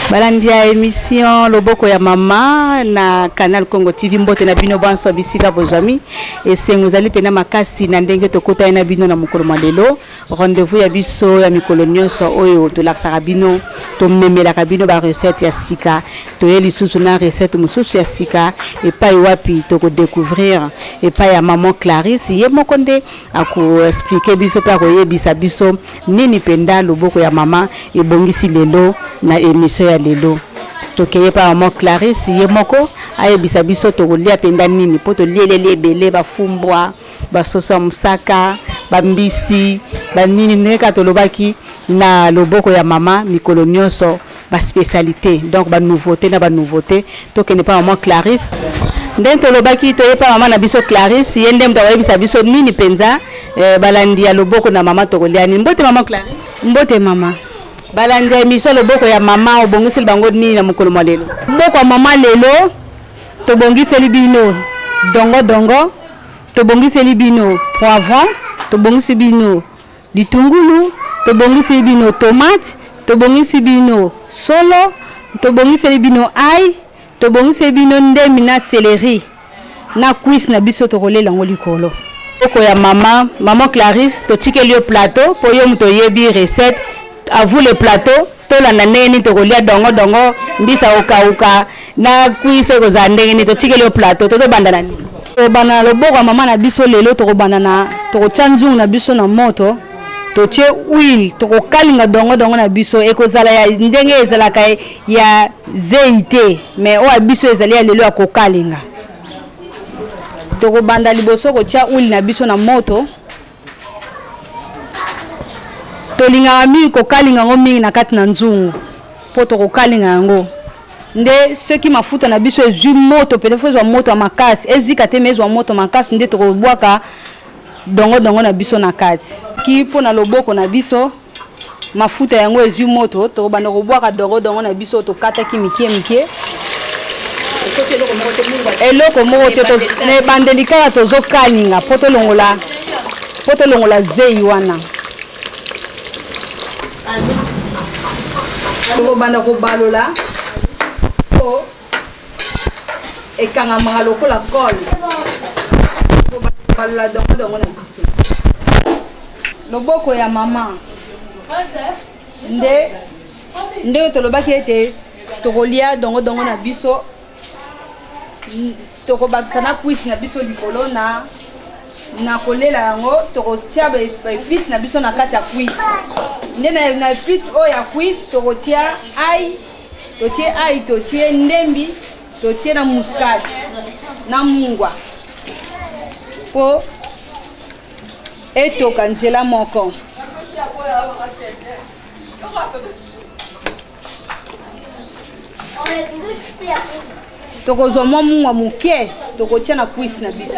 Balandia émission Loboko ya Mama na Canal Congo TV mbote na bino banso bisika bozami et sengozali pena makasi na ndenge tokota na bino na mukolo malelo rendez-vous ya biso ya mikolo nyonso oyo to laksaka bino to memelaka bino ba recette ya sika to yeli susu na recette mususu ya sika et pa wapi to ko découvrir et pa ya maman Clarisse ye mokonde ako expliquer biso pa ko yebisa biso nini penda Loboko ya Mama e bongisi lelo na émission ya lelo tokeye pa maman Clarisse ye moko ayebisa biso to kolia penda nini po to lielele ebele bafumbwa basoso musaka bambisi banini neka tolobaki na Loboko ya Mama mikolo nyonso ba spécialité donc ba nouveauté na ba nouveauté tokene pa maman Clarisse ndenge tolobaki toye pa maman na biso Clarisse ye ndem tawebisa biso nini penza balandi ya Loboko na Mama tokolia ni mbote maman Clarisse mbote mama balanja émission Loboko ya Mama obongiseli bango nini na mukolo malelo Loboko ya Mama lelo tobongiseli bino dongo tobongiseli bino poivron tobongisi bino litungulu tobongisi bino tomate tobongisi bino solo tobongiseli bino ail tobongisi bino ndemi na céleri na cuisse na biso tokolela ngo likolo Loboko ya Mama maman Clarisse totikeli yo plateau po yo muto yebi recette à vous le plateau to la nani to kolia dongo mbisa okauka na kuiso ko za ndenge ni to tikeli o plateau to bandana ni to bana Loboko ya Mama na biso lelo to bandana to tsanzu na biso na moto to tie huile to ko kalinga dongo na biso ekozala ya ndenge ezala kai ya zeite mais o biso ezali ya lelo ya ko kalinga to ko banda liboso ko tia huile na biso na moto tolinga mi ko kalinga ngo mingi na kati na nzungu poto ko kalinga ngo nde soki mafuta na biso ezwi moto peut-être moto makasi ezika te mezwa moto makasi nde to ko bwaka dongo na biso na kati ki pona Loboko na biso mafuta yango ezwi moto to banda ko bwaka dongo na biso to kata ki mikie eloko moko te to ne bandelika to zo kalinga poto longola zei wana to banda ko balola ko ekanga manga lokola kol ko balola dongo na biso Loboko ya Mama nde tolobaki ete tokolia dongo na biso tokobakisa na cuisse na biso likolo na kolela yango tokotia ba épice na biso na kati ya cuisse nde na épice o ya cuisse tokotia ail totie ndembi totie na muscade na mungwa po etoka nzela moko tokozwa mwa mungwa muke tokotia na cuisse na biso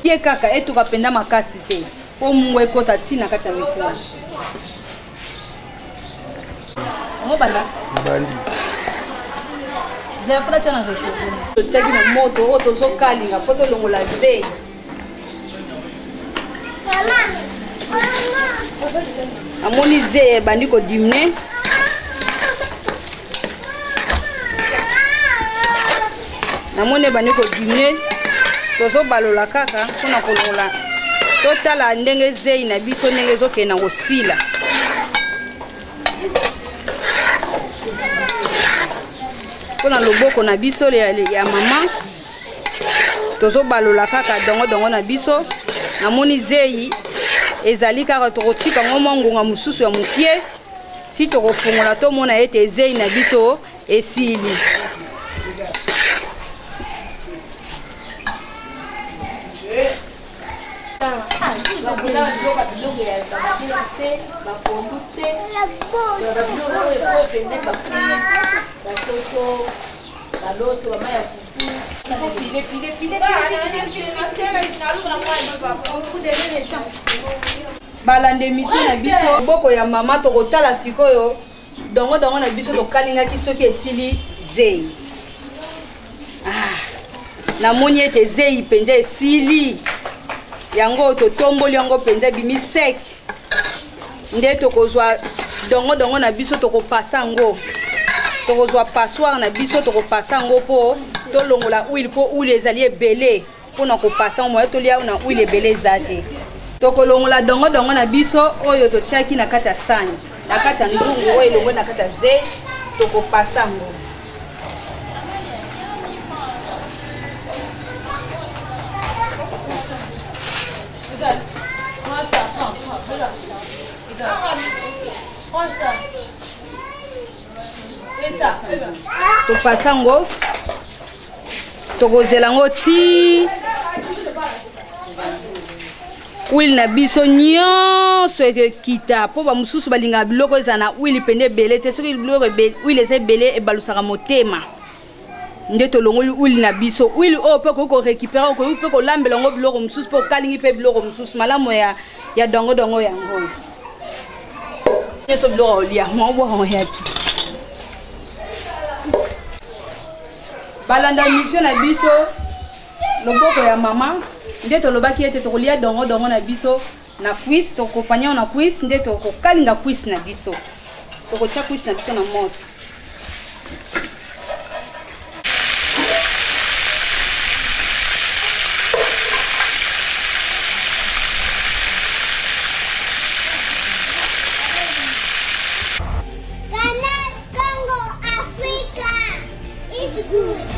ye kaka etoka penda makasi te po mungwa ekota tina kati ya mikolo ngo banda bandi zefra tena zo tsaki na moto o to zo kalinga poto longola zei amoni zei bandi ko dimne namone bandi ko dimne to zo balola kaka kuna kolongola totala ndenge zei na biso ndenge zo kena kosila kuna Loboko na biso ya Mama tozo balola kaka dongo na biso namoni zei ezali kaka tokotika ngo ngonga mususu ya mukie ti tokofungola to mona ete zei na biso esili balande émission na biso Loboko ya Mama tokotala sikoyo dongo na biso tokalingaki soki esili zei namoni ete zei penza esili yango totomboli yango penza bimi sec nde tokozwa dongo na biso tokopasa yango tokozwa passoire na biso tokopasa yango po tolongola huile po huile ezali ebele mpona kopasa moya tolia na huile ebele eza te tokolongola dongo na biso oyo totiaki na kati ya sani na kati ya ndungu oyo elongwe na kati ya ze tokopasa yango topasa yango tokozela yango ti huile na biso nyonso ekokita mpo bamosusu balingaka biloko eza na huile pene ebele te soki biloko huile eza ebele ebalusaka motema nde tolongoli huile na biso huile oyo mpe okoki korécupéra okoki mpe kolambela yango biloko mosusu mpe okalingi mpe biloko mosusu malamu ya dongo yango nyonso biloko olia mobwango yapi balanda mission na biso loboko ya mama nde tolobaki ete tokolia dongo na biso na cuisse tokopanya na cuisse nde tokokalinga cuisse na biso tokotia cuisse na biso na moto Canal Congo Africa is good.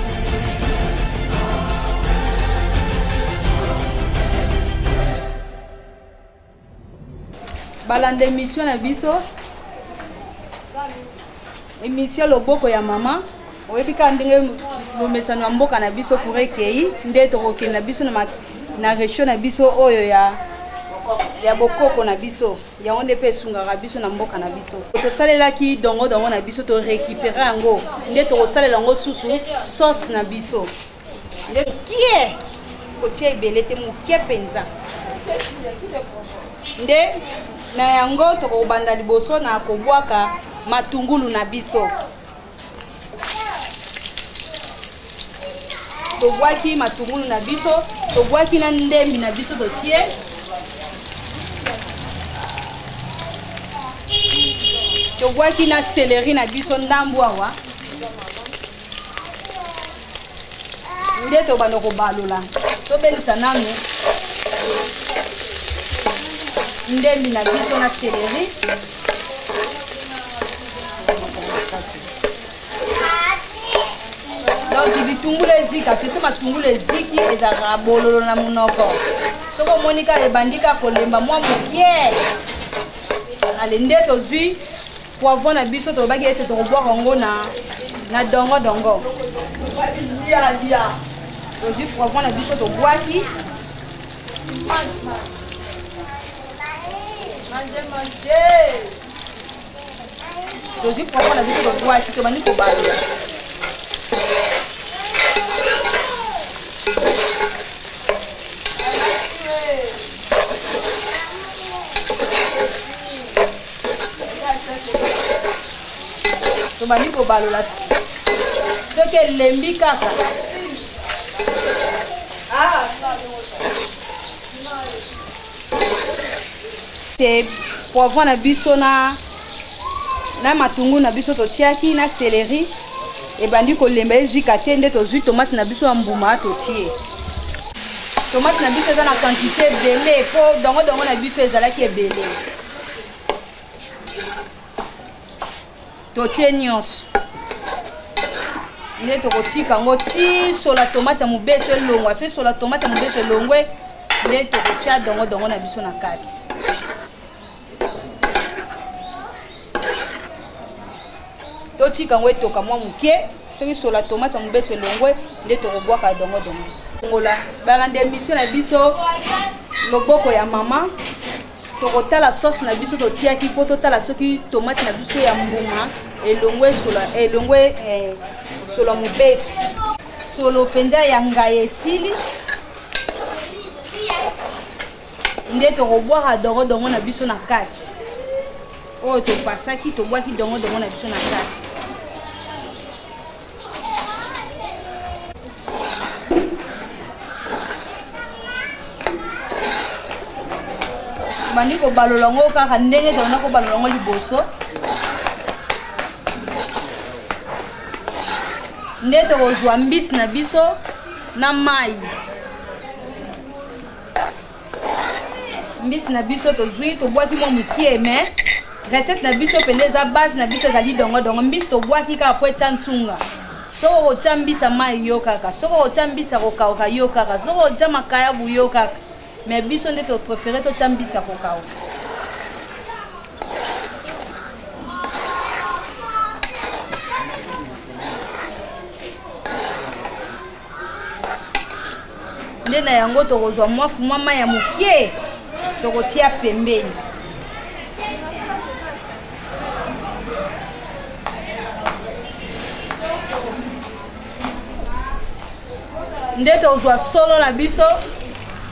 balanda émission na biso émission loboko ya mama oyebi ka ndenge bomesano ya mboka na biso pour ekei nde tokokende na biso na région na biso oyo ya bokoko na biso yango nde mpe esungaka biso na mboka na biso tosalelaki dongo na biso torécupérer yango nde tokosalela yango susu sauce na biso nde mokie kotia ebele te mokie mpenza nde na yango tokobanda liboso na kobwaka matungulu na biso tobwaki matungulu na biso tobwaki na ndembi na biso totie tobwaki na céleri na biso ndambu awa nde tobanda kobalola tobelisa nanu ndembi na biso na céleri donc bitungulu ezika pese matungulu eziki ezalaka bololo na monoko soki omoni kaka ebandi kaka kolemba mwa mokie ale nde tozwi poivron na biso tobaki ete tokobwaka yango na dongo tozwi poivron na biso tobwaki tozwi poivron na biso tobwaki tobandi kobalola tobandi kobalola soki elembi kaka te poivron na biso na matungulu na biso totiaki na céleri ebandi kolemba ezika te nde tozwi tomate na biso ya mbuma totie tomate na biso eza na quantité ebele po dongo na biso ezalaki ebele totie nyonso nde tokotika yango ti sola tomate ya mobeso elongwa se sola tomate ya mobeso elongwe nde tokotia dongo na biso na kati totika yango etoka mwa moke soki sola tomate ya mobeso elongwe nde tokobwaka dongo ngola balanda émission na biso loboko ya mama tokotala sauce na biso totiaki po totala soki tomate na biso ya mbuma elongwe sola mobeso solo mpenza ya ngai esili nde tokobwaka dongo na biso na kati oyo topasaki tobwaki dongo na biso na kati Bandi ko balolongo kaka ndenge tona ko balolongo liboso. Ndete kozwa mbisi na biso na mai. Mbisi na biso tozwi to boaki mo mukie mais recette na biso pendeza base na biso zali dongo dongo mbisi to boaki ka po tsantunga. Soko chambisa mai yo kaka, soko chambisa ko kauka yo kaka, soko chama kaya bu yo kaka. Mais biso ndete to préféré to chambisa ko kauka. Ndena yango to kozwa mwafu mama ya mukie. Tokotia pembeni. Ndeto ozwa solo na biso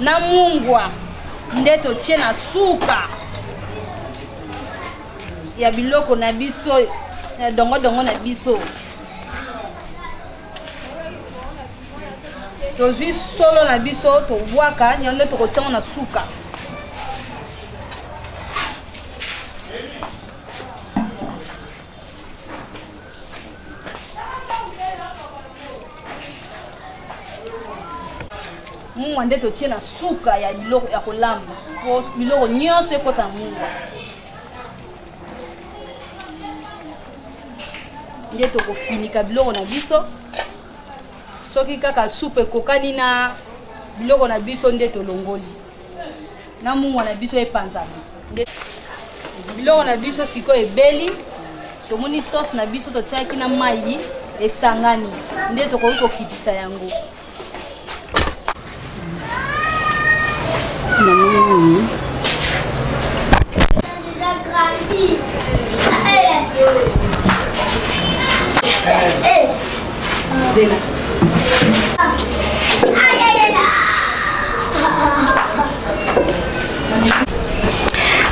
na mungwa. Ndeto tie na suka ya biloko na biso ya dongo dongo na biso. Tozwi solo na biso to bwaka nyonde to kotia na suka. Mwande to tie na suka ya biloko ya kolamba. Po biloko nyonso ekota mungwa. Nde to kofinika biloko na biso. Soki kaka soupe kokani na biloko na biso nde to longoli. Na mungwa na biso epanzana. Biloko na biso siko ebeli. Tomoni sauce na biso to tiaki na mai esangani. Nde to ko kitisa yango.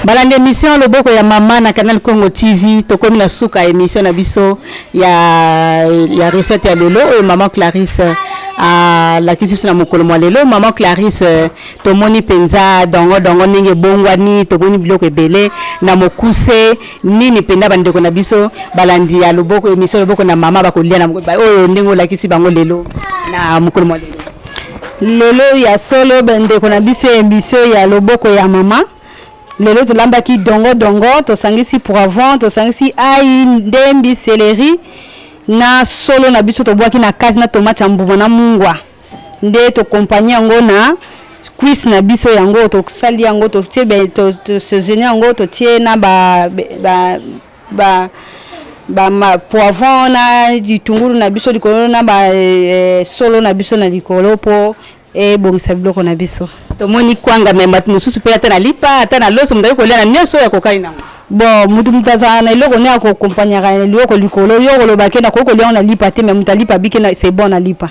Balande émission loboko ya mama na Canal Congo TV to komi na suka émission na biso ya recette ya lelo et maman Clarisse la kisi na mokolo mwa lelo maman Clarisse to moni penza dongo dongo ninge bongwani to boni biloko ebele na mokuse nini penda bandeko na biso balandi ya loboko émission loboko na mama bakolia na oyo ndingo la kisi bango lelo na mokolo mwa lelo lelo ya solo bandeko na biso émission ya loboko ya mama. Lelo to lamba ki dongo dongo to sangisi poivron to sangisi ai ndembi céleri na solo na biso to boaki na kazi na tomate mbuma na mungwa nde to compagnie yango na cuisse na biso yango to sali yango to tie to saisonner yango to tie na ba poivron na ditunguru na biso likolo na ba solo na biso na likolo po e bongisa biloko na biso. Tomoni kwanga memba mususu pe atana lipa atana loso mudai ko lena nyoso ya kokali na bon mutu mutaza na iloko ne akokompanya ka iloko likolo yo koloba ke na koko leo na lipa te mais mutalipa bike na c'est bon na lipa.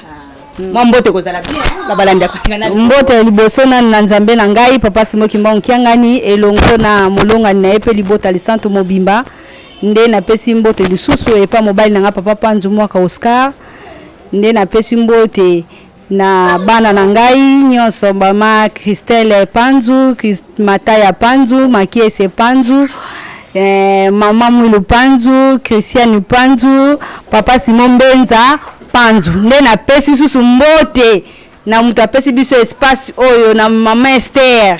Mbote ko zala bien la balanda ko ngana mbote liboso na nzambe na ngai papa Simoki Mbongo kiangani elongo na molonga na epe libota lisanto mobimba nde na pesi mbote lisusu e pa mobile na nga papa Panzu mwaka Oscar nde na pesi mbote na bana na ngai nyonso mama Christelle Panzu, Mataya Panzu, Makiese Panzu, mama Mwilu Panzu, Christiane Panzu, papa Simon Benza Panzu. Nde na pesi susu mbote na mutu apesi biso espace oyo na mama Esther.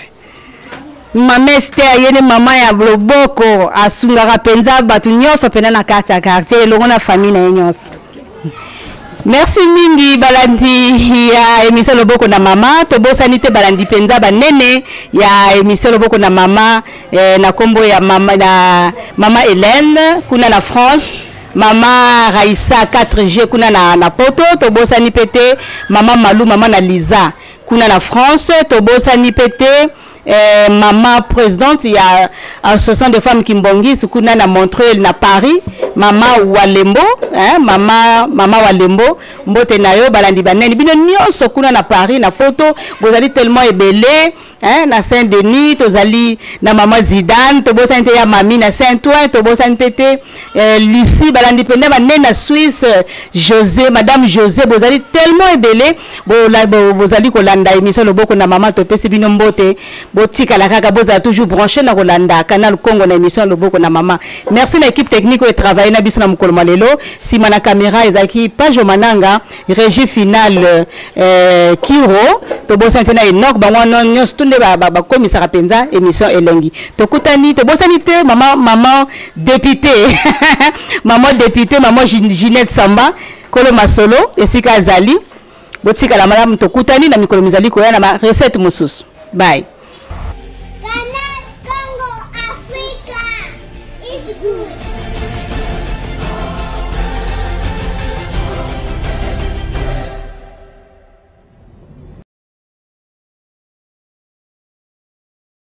Mama Esther yene mama ya loboko asungaka penza batu nyonso pena na kati ya quartier longo na famille na nyonso. Merci mingi balandi ya émission loboko na mama to bosanite balandi penza banene ya émission loboko na mama na kombo ya mama na mama Hélène kuna na France mama Raissa 4G kuna na Poto to bosani pete mama Malou mama na Liza kuna na France to bosani pete maman présidente il y a association de femmes Kimbongis kuna na Montréal na Paris mama Walembo mama Walembo mbote na yo balandi baneni bino nyonso kuna na Paris na Poto bozali tellement ebele na Saint-Denis tozali na mama Zidane to bosani te ya mami na Saint-Ouen to bosani pete Lucie balandi pende baneni na Suisse José madame José bozali tellement ebele bozali kolanda émission loboko na mama to pesi bino mbote botika la kaka boza toujours branché na Rolanda Canal Congo na émission Loboko na Mama. Merci à l'équipe technique qui travaille na biso na mukolo malelo. Si mana caméra ezaki page mananga régie finale Kiro to bosante na Enoch bango non stunde ba komisa penza émission elengi. To kutani to bosani te maman député. Maman député maman Ginette Samba Kolo Masolo esika azali. Botika la madame to kutani na mikolo mizali ko ya na recette mususu. Bye.